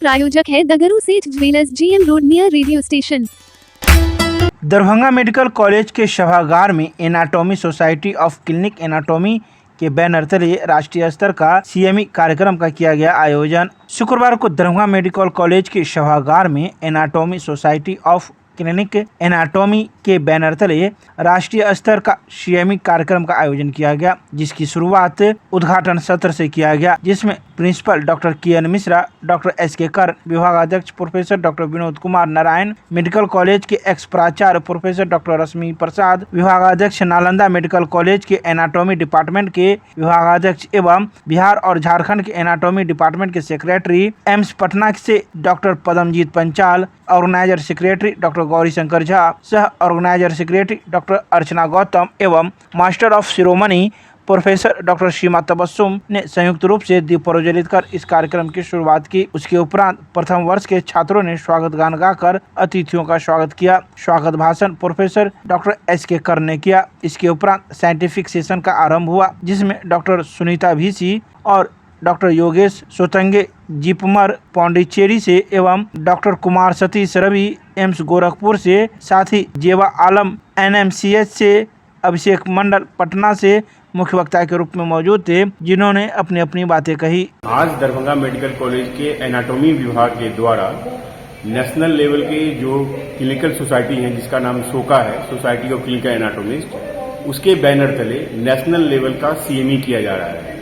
प्रायोजक है दगरू सेठ jewellers, GM road near radio station. Darbhanga medical college के सभागार में anatomy society of clinic anatomy के बैनर तले राष्ट्रीय स्तर का CME कार्यक्रम का किया गया आयोजन। शुक्रवार को दरभंगा मेडिकल कॉलेज के सभागार में anatomy society of clinic anatomy के बैनर तले राष्ट्रीय स्तर का CME कार्यक्रम का आयोजन किया गया, जिसकी शुरुआत उद्घाटन सत्र से किया गया, जिसमें principal doctor KN Mishra, doctor SK Karn, विभागाध्यक्ष professor doctor Vinod Kumar Narayan, medical college के एक्स प्राचार्य प्रोफेसर डॉक्टर रश्मि प्रसाद, विभागाध्यक्ष नालंदा मेडिकल कॉलेज के एनाटॉमी डिपार्टमेंट के विभागाध्यक्ष एवं बिहार और झारखंड के एनाटॉमी डिपार्टमेंट के सेक्रेटरी, एम्स पटना से doctor Padamjeet Panchal, organiser secretary doctor Gauri Shankar Jha, सह organiser secretary doctor Archana Gautam एवं master of ceremony professor doctor Seema Tabassum ने संयुक्त रूप से दीप प्रज्वलित कर इस कार्यक्रम की शुरुआत की। उसके उपरांत प्रथम वर्ष के छात्रों ने स्वागत गान गाकर अतिथियों का स्वागत किया। स्वागत भाषण प्रोफेसर डॉक्टर SK कर्ण ने किया। इसके उपरांत साइंटिफिक सेशन का आरंभ हुआ, जिसमें डॉक्टर सुनीता VC और डॉक्टर योगेश सोतंगे जिपमर पौंडीचेरी से एवं डॉक्टर कुमार सतीश रवि एम्स गोरखपुर से, साथ ही जेवा आलम NMCH से, अभिषेक मंडल पटना से मुख्य वक्ता के रूप में मौजूद थे, जिन्होंने अपनी अपनी बातें कही। आज दरभंगा मेडिकल कॉलेज के एनाटॉमी विभाग के द्वारा नेशनल लेवल के जो क्लिनिकल सोसाइटी है, जिसका नाम सोका है, सोसाइटी ऑफ क्लिनिकल एनाटॉमिस्ट, उसके बैनर तले नेशनल लेवल का CME किया जा रहा है।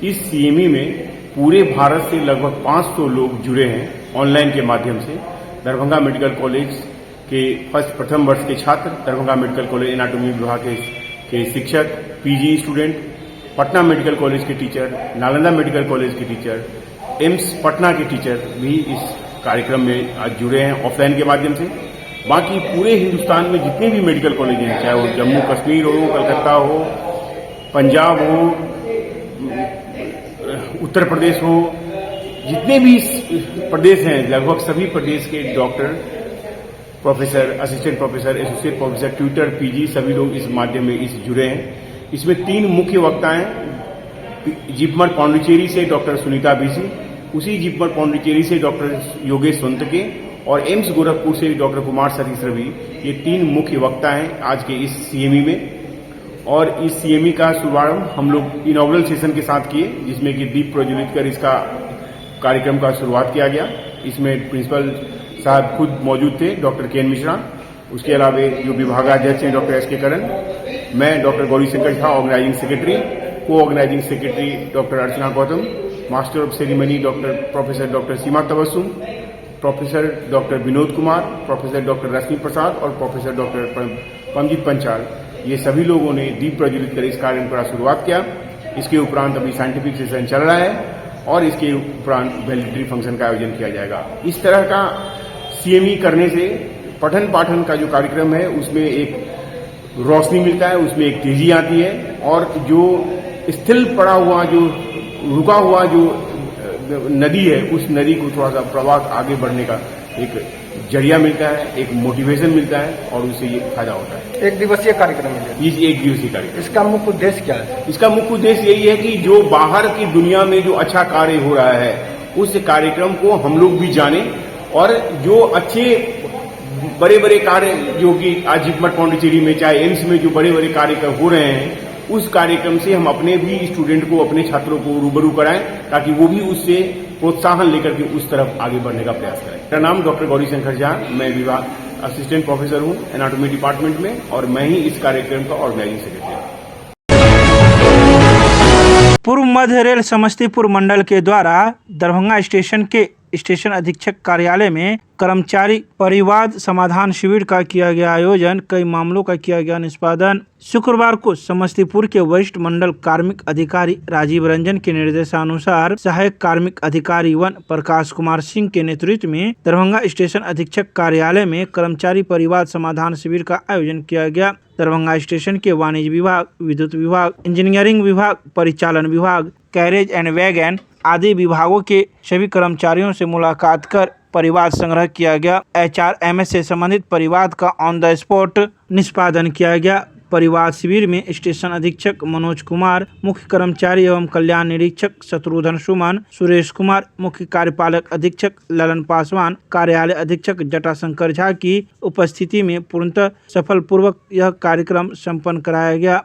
इस CME में पूरे भारत से लगभग 500 लोग जुड़े हैं ऑनलाइन के माध्यम से। दरभंगा मेडिकल कॉलेज के प्रथम वर्ष के छात्र, दरभंगा मेडिकल कॉलेज एनाटॉमी विभाग के शिक्षक, PG student, Patna medical college के टीचर, नालंदा मेडिकल कॉलेज के टीचर, एम्स पटना के टीचर भी इस कार्यक्रम में आज जुड़े हैं ऑफलाइन के माध्यम से। बाकी पूरे हिंदुस्तान में जितने भी मेडिकल कॉलेज हैं, चाहे वो जम्मू कश्मीर हो, कलकत्ता हो, पंजाब हो, उत्तर प्रदेश हो, जितने भी प्रदेश हैं, लगभग सभी प्रदेश के doctor, professor, assistant professor, associate professor, tutor, PG सभी लोग इस माध्यम में इस जुड़े हैं। इसमें 3 मुख्य वक्ता हैं। जिपमर पौंडीचेरी से डॉक्टर सुनीता VC, उसी जिपमर पौंडीचेरी से डॉक्टर योगेश सोतंगे और एम्स गोरखपुर से डॉक्टर कुमार सतीश रवि। ये 3 मुख्य वक्ता हैं आज के इस CME में। और इस CME का शुभारंभ हम लोग इनॉग्रल सेशन के साथ किए, जिसमें कि दीप प्रज्वलित कर इसका कार्यक्रम का शुरुआत किया गया। इसमें प्रिंसिपल साहब खुद मौजूद थे, डॉक्टर KN मिश्रा, उसके अलावा जो विभागाध्यक्ष हैं डॉक्टर SK कर्ण, मैं doctor Gauri Shankar Jha organising secretary, co organising secretary doctor Archana Gautam, master of ceremony professor doctor Seema Tabassum, professor doctor Vinod Kumar, professor doctor Rashmi Prasad और प्रोफेसर डॉक्टर पदमजीत पंचाल, ये सभी लोगों ने दीप प्रज्वलित कर इस कार्यक्रम का शुरुआत किया। इसके उपरांत अभी साइंटिफिक सेशन चल रहा है और इसके उपरांत वैलिडिटी फंक्शन का आयोजन किया जाएगा। इस तरह का CME करने से पठन पाठन का जो कार्यक्रम है उसमें एक रोशनी मिलता है, उसमें एक तेजी आती है और जो स्थिल पड़ा हुआ, जो रुका हुआ जो नदी है, उस नदी को थोड़ा सा प्रवाह आगे बढ़ने का एक जरिया मिलता है, एक मोटिवेशन मिलता है और उससे ये फायदा होता है। 1 दिवसीय कार्यक्रम है ये 1 दिवसीय कार्यक्रम। इसका मुख्य उद्देश्य क्या है? इसका मुख्य उद्देश्य यही है कि जो बाहर की दुनिया में जो अच्छा कार्य हो रहा है, उस कार्यक्रम को हम लोग भी जाने और जो अच्छे बड़े बड़े कार्य जो कि आज जिपमर पौंडीचेरी में, चाहे एम्स में जो बड़े बड़े कार्य हो रहे हैं, उस कार्यक्रम से हम अपने भी स्टूडेंट को, अपने छात्रों को रूबरू कराएं, ताकि वो भी उससे प्रोत्साहन लेकर के उस तरफ आगे बढ़ने का प्रयास करें। मेरा नाम डॉक्टर गौरी शंकर झा, मैं विभाग असिस्टेंट प्रोफेसर हूं एनाटॉमी डिपार्टमेंट में और मैं ही इस कार्यक्रम का ऑर्गेनाइजिंग सेक्रेटरी हूं। पूर्व मध्य रेल समस्तीपुर मंडल के द्वारा दरभंगा स्टेशन के स्टेशन अधीक्षक कार्यालय में कर्मचारी परिवाद समाधान शिविर का किया गया आयोजन। कई मामलों का किया गया निष्पादन। शुक्रवार को समस्तीपुर के वरिष्ठ मंडल कार्मिक अधिकारी राजीव रंजन के निर्देशानुसार सहायक कार्मिक अधिकारी वन प्रकाश कुमार सिंह के नेतृत्व में दरभंगा स्टेशन अधीक्षक कार्यालय में कर्मचारी परिवाद समाधान शिविर का आयोजन किया गया। दरभंगा स्टेशन के वाणिज्य विभाग, विद्युत विभाग, इंजीनियरिंग विभाग, परिचालन विभाग, कैरेज एंड वैगन आदि विभागों के सभी कर्मचारियों से मुलाकात कर परिवाद संग्रह किया गया। HRMS से संबंधित परिवाद का ऑन द स्पॉट निष्पादन किया गया। परिवार शिविर में स्टेशन अधीक्षक मनोज कुमार, मुख्य कर्मचारी एवं कल्याण निरीक्षक शत्रुघ्न सुमन, सुरेश कुमार, मुख्य कार्यपालक अधीक्षक ललन पासवान, कार्यालय अधीक्षक जटाशंकर झा की उपस्थिति में पूर्णतः सफलपूर्वक यह कार्यक्रम संपन्न कराया गया।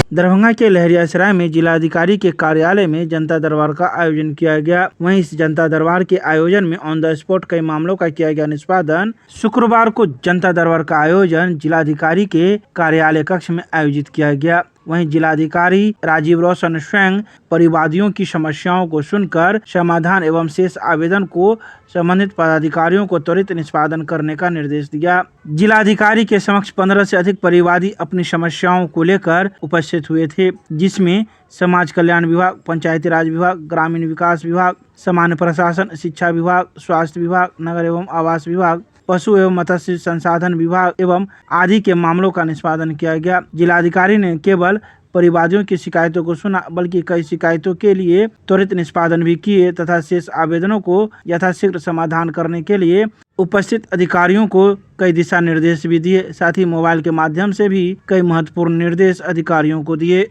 दरभंगा के लहरियासराय में जिलाधिकारी के कार्यालय में जनता दरबार का आयोजन किया गया। वहीं इस जनता दरबार के आयोजन में ऑन द स्पॉट कई मामलों का किया गया निष्पादन। शुक्रवार को जनता दरबार का आयोजन जिलाधिकारी के कार्यालय कक्ष में आयोजित किया गया। वहीं जिलाधिकारी राजीव रोशन स्वयं परिवादियों की समस्याओं को सुनकर समाधान एवं शेष आवेदन को संबंधित पदाधिकारियों को त्वरित निष्पादन करने का निर्देश दिया। जिलाधिकारी के समक्ष 15 से अधिक परिवादी अपनी समस्याओं को लेकर उपस्थित हुए थे, जिसमें समाज कल्याण विभाग, पंचायती राज विभाग, ग्रामीण विकास विभाग, सामान्य प्रशासन, शिक्षा विभाग, स्वास्थ्य विभाग, नगर एवं आवास विभाग, पशु एवं मत्स्य संसाधन विभाग एवं आदि के मामलों का निष्पादन किया गया। जिलाधिकारी ने केवल परिवादियों की शिकायतों को सुना, बल्कि कई शिकायतों के लिए त्वरित निष्पादन भी किए तथा शेष आवेदनों को यथाशीघ्र समाधान करने के लिए उपस्थित अधिकारियों को कई दिशा निर्देश भी दिए। साथ ही मोबाइल के माध्यम से भी कई महत्वपूर्ण निर्देश अधिकारियों को दिए।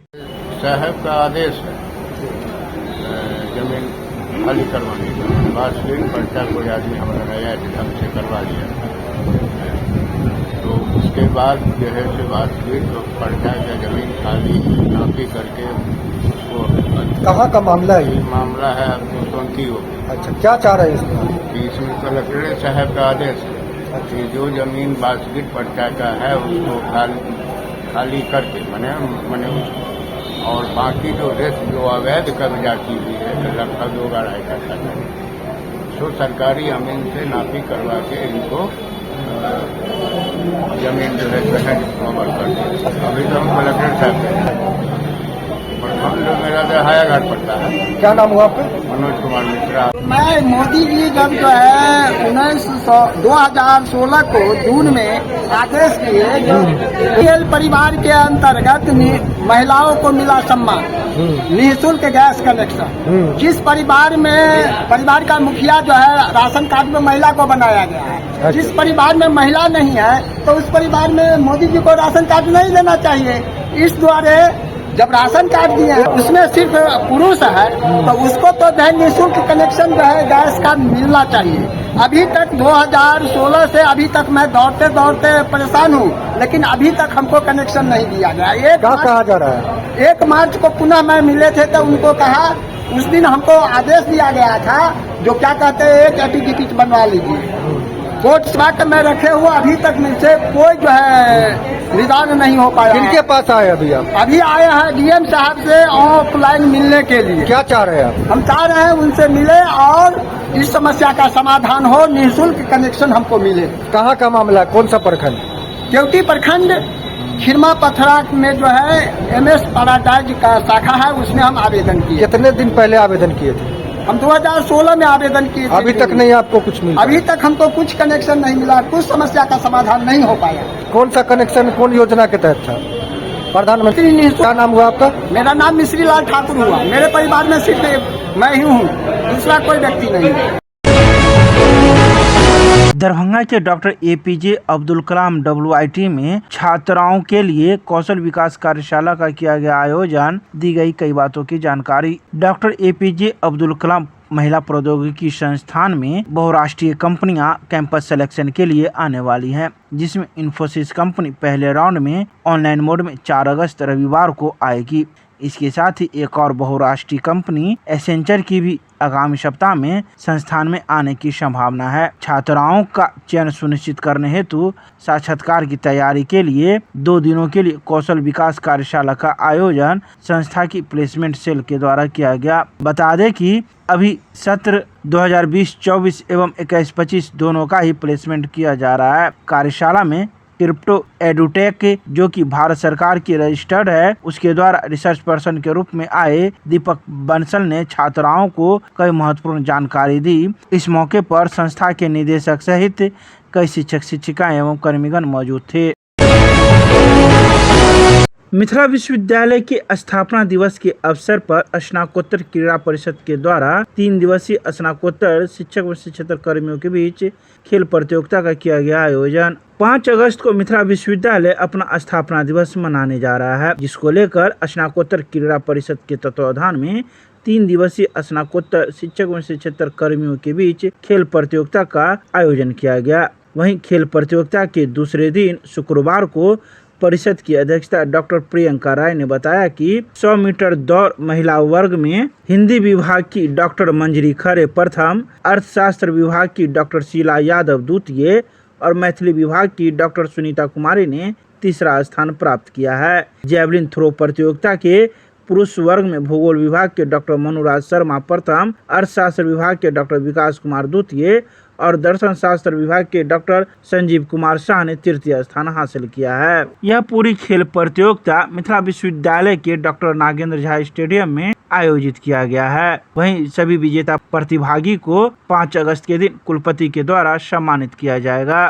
साहब का आदेश है जमीन खाली करवाने का, बात पर्चा कोई आदमी हमारा नया ढंग से करवा लिया, तो उसके बाद जो है से बात हुई तो पर्चा का जमीन खाली नापी करके उसको। कहाँ का मामला है ये? मामला है आपको सोनकी हो। अच्छा, क्या चाह रहे हैं इसमें? इसमें कलेक्टर साहब का आदेश है कि जो जमीन बास्केट पर्चा का है उसको खाली करके मने और बाकी जो रेस्ट जो अवैध कब्जा की हुई है लगभग 2-2.5 कट्ठा तो सरकारी अमीन से नापी करवा के इनको जमीन जो है कवर कर दी। अभी तो हम कलेक्टर साहब प्रखंड मेरा दहाया घाट पड़ता है। क्या नाम हुआ आपका? मनोज कुमार मिश्रा। मैं मोदी जी जब जो है 2016 को जून में आदेश किए, जो BPL परिवार के अंतर्गत महिलाओं को मिला सम्मान, निःशुल्क गैस कनेक्शन। जिस परिवार का मुखिया जो है राशन कार्ड में महिला को बनाया गया है, जिस परिवार में महिला नहीं है तो उस परिवार में मोदी जी को राशन कार्ड नहीं लेना चाहिए। इस द्वारा जब राशन कार्ड दिए हैं उसमें सिर्फ पुरुष है तो उसको तो निःशुल्क कनेक्शन जो है गैस का मिलना चाहिए। अभी तक 2016 से अभी तक मैं दौड़ते परेशान हूँ, लेकिन अभी तक हमको कनेक्शन नहीं दिया गया। क्या कहा जा रहा है? 1 मार्च को पुनः मैं मिले थे तो उनको कहा, उस दिन हमको आदेश दिया गया था जो क्या कहते हैं एक एटीडीपी बनवा लीजिए। कोर्ट स्वाट में रखे हुए अभी तक मुझसे कोई जो है निदान नहीं हो पाया। किनके पास आए अभी आप? अभी आए हैं डीएम साहब से ऑफलाइन मिलने के लिए। क्या चाह रहे हैं आप? हम चाह रहे हैं उनसे मिले और इस समस्या का समाधान हो, निःशुल्क कनेक्शन हमको मिले। कहाँ का मामला है? कौन सा प्रखंड? केवटी प्रखंड खिरमा पथरा में जो है MS पैराडाइज का शाखा है, उसमें हम आवेदन किए। कितने दिन पहले आवेदन किए थे? हम 2016 में आवेदन किए थे। अभी तक नहीं आपको कुछ मिला? अभी तक हमको कुछ कनेक्शन नहीं मिला, कुछ समस्या का समाधान नहीं हो पाया। कौन सा कनेक्शन कौन योजना के तहत था? प्रधानमंत्री निःशुल्क। क्या नाम हुआ आपका? मेरा नाम मिश्री लाल ठाकुर हुआ। मेरे परिवार में सिर्फ मैं ही हूँ, दूसरा कोई व्यक्ति नहीं है। दरभंगा के doctor APJ Abdul Kalam WIT में छात्राओं के लिए कौशल विकास कार्यशाला का किया गया आयोजन। दी गई कई बातों की जानकारी। डॉक्टर APJ अब्दुल कलाम महिला प्रौद्योगिकी संस्थान में बहुराष्ट्रीय कंपनियां कैंपस सिलेक्शन के लिए आने वाली हैं, जिसमें इन्फोसिस कंपनी पहले राउंड में ऑनलाइन मोड में 4 अगस्त रविवार को आएगी। इसके साथ ही एक और बहुराष्ट्रीय कंपनी एसेंचर की भी आगामी सप्ताह में संस्थान में आने की संभावना है। छात्राओं का चयन सुनिश्चित करने हेतु साक्षात्कार की तैयारी के लिए 2 दिनों के लिए कौशल विकास कार्यशाला का आयोजन संस्था की प्लेसमेंट सेल के द्वारा किया गया। बता दें कि अभी सत्र 2020-24 एवं 21-25 दोनों का ही प्लेसमेंट किया जा रहा है। कार्यशाला में क्रिप्टो एडुटेक जो कि भारत सरकार की रजिस्टर्ड है, उसके द्वारा रिसर्च पर्सन के रूप में आए दीपक बंसल ने छात्राओं को कई महत्वपूर्ण जानकारी दी। इस मौके पर संस्था के निदेशक सहित कई शिक्षक शिक्षिकाएं एवं कर्मीगण मौजूद थे। मिथिला विश्वविद्यालय के स्थापना दिवस के अवसर पर स्नातकोत्तर क्रीड़ा परिषद के द्वारा 3 दिवसीय स्नातकोत्तर शिक्षक व शिक्षकेतर कर्मियों के बीच खेल प्रतियोगिता का किया गया आयोजन। 5 अगस्त को मिथिला विश्वविद्यालय अपना स्थापना दिवस मनाने जा रहा है, जिसको लेकर स्नातकोत्तर क्रीड़ा परिषद के तत्वावधान में 3 दिवसीय स्नातकोत्तर शिक्षक व शिक्षकेतर कर्मियों के बीच खेल प्रतियोगिता का आयोजन किया गया। वहीं खेल प्रतियोगिता के दूसरे दिन शुक्रवार को परिषद की अध्यक्षता डॉक्टर प्रियंका राय ने बताया कि 100 मीटर दौड़ महिला वर्ग में हिंदी विभाग की डॉक्टर मंजरी खरे प्रथम, अर्थशास्त्र विभाग की डॉक्टर शीला यादव द्वितीय और मैथिली विभाग की डॉक्टर सुनीता कुमारी ने तीसरा स्थान प्राप्त किया है। जैवलिन थ्रो प्रतियोगिता के पुरुष वर्ग में भूगोल विभाग के डॉक्टर मनुराज शर्मा प्रथम, अर्थशास्त्र विभाग के डॉक्टर विकास कुमार द्वितीय और दर्शन शास्त्र विभाग के डॉक्टर संजीव कुमार शाह ने तृतीय स्थान हासिल किया है। यह पूरी खेल प्रतियोगिता मिथिला विश्वविद्यालय के डॉक्टर नागेंद्र झा स्टेडियम में आयोजित किया गया है। वहीं सभी विजेता प्रतिभागी को 5 अगस्त के दिन कुलपति के द्वारा सम्मानित किया जाएगा।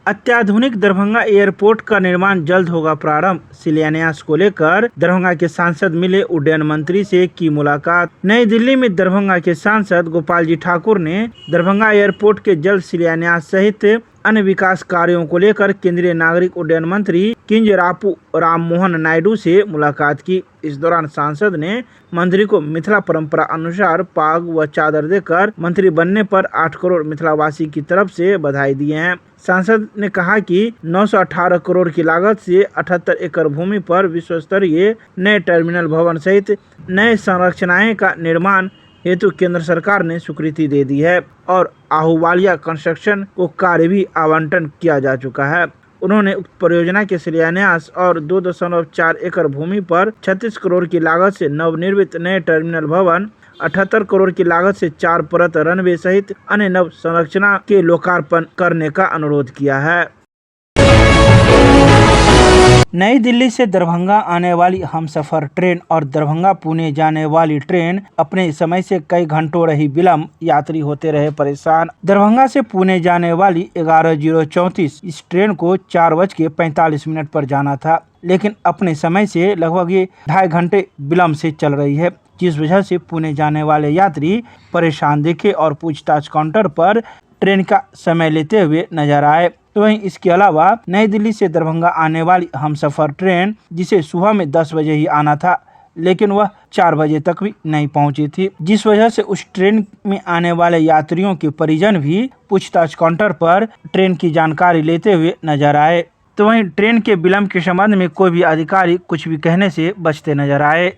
अत्याधुनिक दरभंगा एयरपोर्ट का निर्माण जल्द होगा प्रारंभ। शिलान्यास को लेकर दरभंगा के सांसद मिले, उड्डयन मंत्री से की मुलाकात। नई दिल्ली में दरभंगा के सांसद गोपाल जी ठाकुर ने दरभंगा एयरपोर्ट के जल्द शिलान्यास सहित अन्य विकास कार्यों को लेकर केंद्रीय नागरिक उड्डयन मंत्री किंजरापू राममोहन नायडू से मुलाकात की। इस दौरान सांसद ने मंत्री को मिथिला परंपरा अनुसार पाग व चादर देकर मंत्री बनने पर 8 करोड़ मिथिलावासी की तरफ से बधाई दिए हैं। सांसद ने कहा कि 918 करोड़ की लागत से 78 एकड़ भूमि पर विश्व स्तरीय नए टर्मिनल भवन सहित नए संरचनाएं का निर्माण हेतु केंद्र सरकार ने स्वीकृति दे दी है और आहूवालिया कंस्ट्रक्शन को कार्य भी आवंटन किया जा चुका है। उन्होंने उक्त परियोजना के शिलान्यास और 2.4 एकड़ भूमि पर 36 करोड़ की लागत से नवनिर्मित नए टर्मिनल भवन, 78 करोड़ की लागत से 4 परत रनवे सहित अन्य नव संरचना के लोकार्पण करने का अनुरोध किया है। नई दिल्ली से दरभंगा आने वाली हमसफर ट्रेन और दरभंगा पुणे जाने वाली ट्रेन अपने समय से कई घंटों रही विलम्ब, यात्री होते रहे परेशान। दरभंगा से पुणे जाने वाली 11:34 इस ट्रेन को 4:45 पर जाना था, लेकिन अपने समय से लगभग 2.5 घंटे विलम्ब से चल रही है, जिस वजह से पुणे जाने वाले यात्री परेशान दिखे और पूछताछ काउंटर पर ट्रेन का समय लेते हुए नजर आए। तो वहीं इसके अलावा नई दिल्ली से दरभंगा आने वाली हमसफर ट्रेन, जिसे सुबह में 10 बजे ही आना था, लेकिन वह 4 बजे तक भी नहीं पहुंची थी, जिस वजह से उस ट्रेन में आने वाले यात्रियों के परिजन भी पूछताछ काउंटर पर ट्रेन की जानकारी लेते हुए नजर आए। तो वहीं ट्रेन के विलम्ब के संबंध में कोई भी अधिकारी कुछ भी कहने से बचते नजर आए।